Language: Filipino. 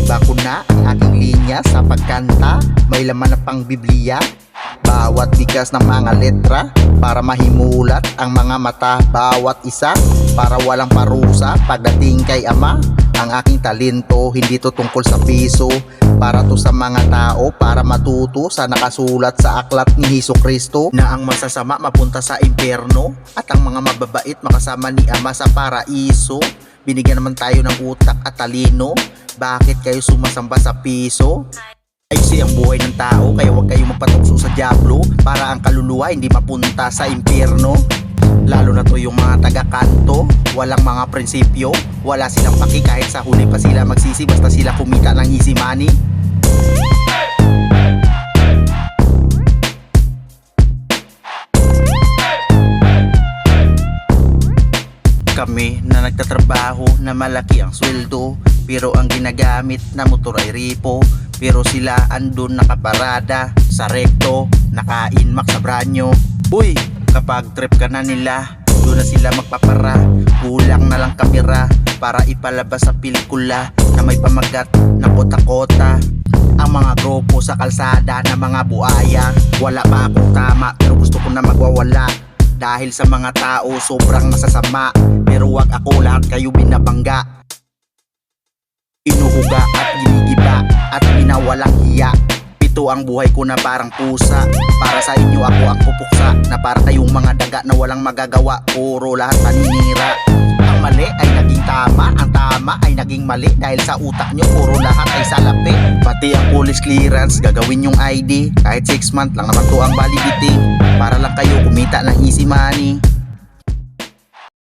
Iniba ko na ang aking linya sa pagkanta, may laman na pang Biblia. Bawat bigas ng mga letra para mahimulat ang mga mata. Bawat isa para walang parusa pagdating kay Ama. Ang aking talento hindi to tungkol sa piso, para to sa mga tao, para matuto sa nakasulat sa aklat ni Hesukristo, na ang masasama mapunta sa impyerno at ang mga mababait makasama ni Ama sa paraiso. Binigyan naman tayo ng utak at talino, bakit kayo sumasamba sa piso? Ayusin ang buhay ng tao, kaya huwag kayong magpatukso sa diablo, para ang kaluluwa hindi mapunta sa impyerno. Lalo na to yung mga taga-kanto, walang mga prinsipyo, wala silang paki kahit sa huli pa sila magsisi, basta sila kumita ng easy money. Kami na nagtatrabaho na malaki ang sweldo, pero ang ginagamit na motor ay ripo. Pero sila andun nakaparada sa rekto, nakain max sa branyo. Uy, kapag trip ka na nila, doon na sila magpapara. Kulang na lang kamera para ipalabas sa pelikula na may pamagat na kota-kota. Ang mga grupo sa kalsada na mga buaya, wala pa akong tama pero gusto ko na magwawala. Dahil sa mga tao sobrang masasama, pero wag ako, lahat kayo binabangga. Inuhuga at ginigiba at minawalang hiya. Ito ang buhay ko na parang pusa, para sa inyo ako ang pupuksa, na para kayong mga daga na walang magagawa, puro lahat paninira. Ang mali ay naging tama, ang tama ay naging mali, dahil sa utak nyo puro lahat ay salapi. Pati ang police clearance, gagawin yung ID, kahit 6 months lang naman to ang validity, para lang kayo kumita ng easy money.